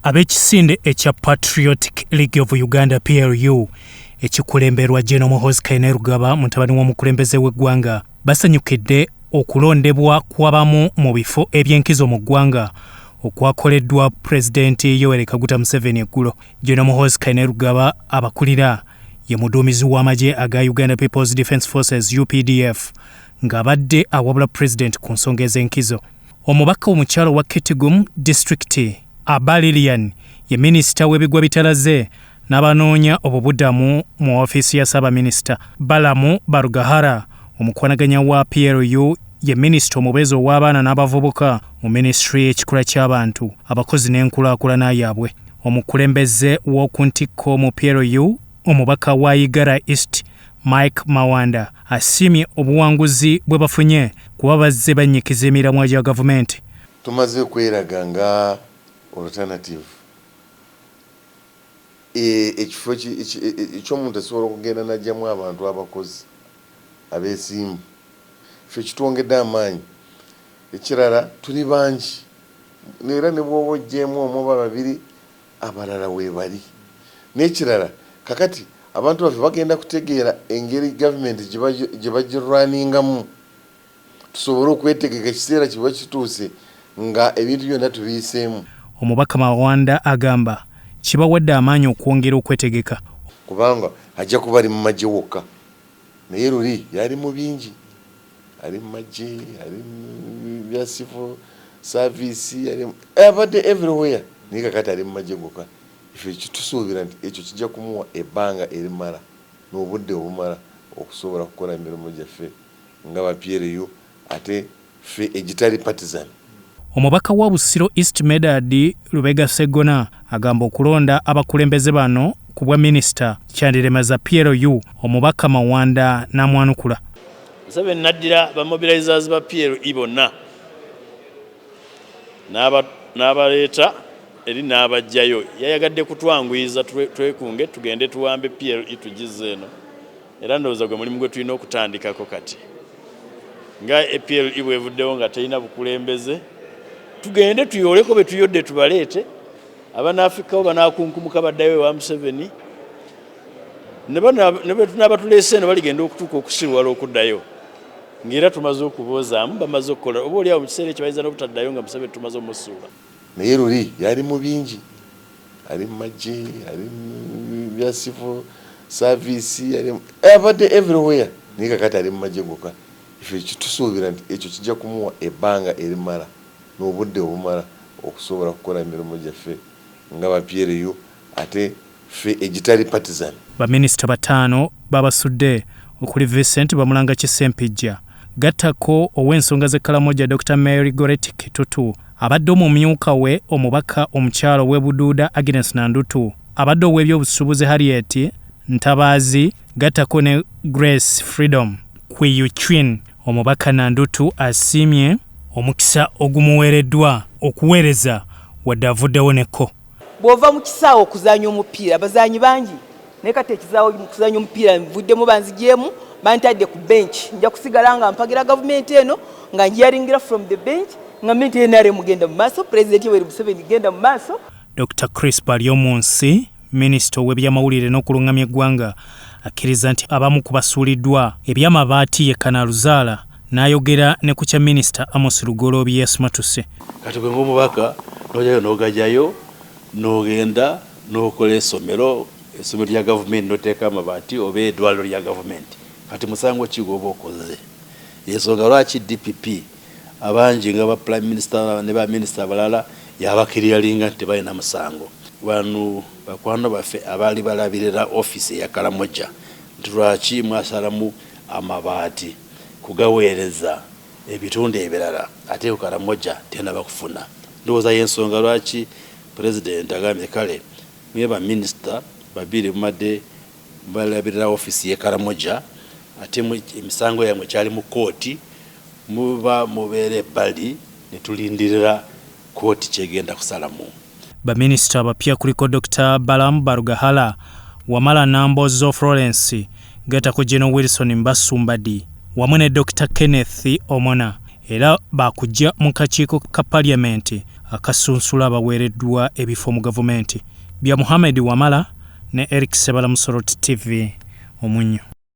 Ab'ekisinde ekya Patriotic League of Uganda PLU ekikulemberwa General Muhoozi Kainerugaba mutabani w'omukulembeze w'eggwanga basanyukidde okulondebwa kw'abamu mu bifo eby'enkizo mu ggwanga okwakoleddwa Pulezidenti Yoweri Kaguta Museveni eggulo. General Muhoozi Kainerugaba abakulira ye muduumizi w'amagye aga Uganda People's Defence Forces UPDF ng'abadde awabula Pulezidenti ku nsonga ez'enkizo. Omubaka omukyalo wa Kitutu District Abalilian ye minisita w'ebigwa bitalaze n'abanoonya obubudamu mu ofiisi ya Ssaabaminisita. Balamu Barugahara omukwanaganya wa PLU ye minisita omubeezi ow'abaana n'abavubuka mu minisitule y'ekikula ky'abantu abakozi n'enkulaakulana yaabwe. Omukulembeze w'oku ntikko mu PLU omubaka wa Igara East Mike Mawanda asiimye obuwanguzi bwe bafunye kuba bazze bannyikiza emiramwa gya gavumenti. Tumaze okweraga nga alternative ekifo ekyomuntu asobola okugenda najjamu abantu abakozi abeesimbu ffe kitwongedde amaanyi. Ekirala tuli bangi era ne bw'oba oggyemu omu oba babiri abalala weebali. N'ekirala kakati abantu baffe bagenda kutegeera engeri gavumenti gye bagirwaningamu tusobole okwetegeka ekiseera kiba kituuse nga ebintu byonna tubiyiseemu. Omubaka Mawanda agamba kibawadde amaanyi okwongera okwetegeka kubanga ajja kuba ali mu magye wokka naye luli yali mu bingi, ali mu magye, ali mu bya civil service, abadde everywhere naye kakati ali mu magye gokka. Ife tusuubira nti ekyo kijja kumuwa ebbanga erimala n'obudde obumala okusobola kukola emirimu gyaffe nga ba PLU ate ffe egitali partisan. Omubaka wa Busiro East Medard Lubega Segona agamba okulonda abakulembeze bano ku bwa minisita kyandiremaza PLU. Omubaka Mawanda n'amwanukula. Museveni naddira bamobilizers ba PLU bonna n'abaleeta eri n'abajjayo. Yayagadde kutwanguyiza twekunge tugende tuwambe PLU tugize eno era ndowooza gwe mulimu gwe tulina okutandikako kati nga PLU bwevuddewo nga terina bukulembeze tugende tuyoleko be tuyodde tubaleete abanaafrika bo banaakunkumuka baddayo wa Museveni ne bwe tunaabatuleese eno baligenda okutuuka okusirwala okuddayo ng'era tumaze okubozaamu bamaze okukola oba oliawo mu kiseera ekyo bayinza n'obutaddayo nga Museveni tumaze omusuula. Naye luli yali mu bingi, ali mu magye, ali mu bya civil service, abadde everywhere naye kakati ali mu magye gokka. Ife tusuubira nti ekyo kijja kumuwa ebbanga erimala n'obudde obumala okusobola kukola emirimu gyaffe nga ba PLU ate ffe egitali partisan. Baminisita bataano babasudde okuli Vincent Bamulanga Kisempijja, gattako ow'ensonga z'Ekalamoja Dr. Mary Goretti Kitutu, abadde omumyuka we omubaka omukyalo w'e Buduuda Agnes Nandutu, abadde ow'ebyobusuubuzi Harriet Ntabaazi, gattako ne Grace Freedom Kwiyuchin. Omubaka Nandutu asiimye omukisa ogumuweereddwa okuweereza wadde avuddewo neko. Bw'ova mu kisaawo okuzannya omupiira abazanyi bangi naye kati ekizaawo kuzannya omupiira nvuddemu banzigyemu bantadde ku bench nja kusigala nga mpagira gavumenti eno nga njaringira from the bench nga minti yenare mugenda mu maaso Pulezidenti Yoweri Museveni genda mu maaso. Dr. Chris Balyomunsi minisita w'ebyamawulire n'okulungamya eggwanga akkiriza nti abamu ku basuuliddwa Eby'Amabaati ye Kanaluzaala n'ayogera ne ku kya minisita Amos Lugoloobi Yesimatuse. Kati gwe ng'omubaka n'ojayo n'ogajyayo n'ogenda n'okola essomero lya gavumenti n'oteeka amabaati oba eddwaliro lya gavumenti. Kati musango ki gw'oba okoze? Yensonga lwaki DPP abangi nga ba prime minister ne ba minisita abalala yabakiriyalinga nti tebalina musango. Wano bakwano baffe abaali balabirira ofiisi ya Kalamoja nti lwaki mwasalamu amabaati kugaweereza ebitundu ebirala ate ku Kalamoja tena bakufuna. Ndowooza y'ensonga lwaki Pulezidenti agambye kale mwe ba minisita babiri mumadde balabirira ofiisi ya Kalamoja ate emisango yamwe kyali mu kooti muba mubeere ebbali ne tulindirira kooti kyegenda kusalamu. Baminisita abapya kuliko Dr. Balamu Barugahara, Wamala Nambozo Florence, gattako General Wilson Mbasumbadi wamu ne Dr. Kenneth Omona era bakujja mu kakiiko ka Parliament akasunsula abaweereddwa ebifo mu gavumenti. Bya Muhammad Wamala ne Eric Sebala mu Soroti TV Omunyo.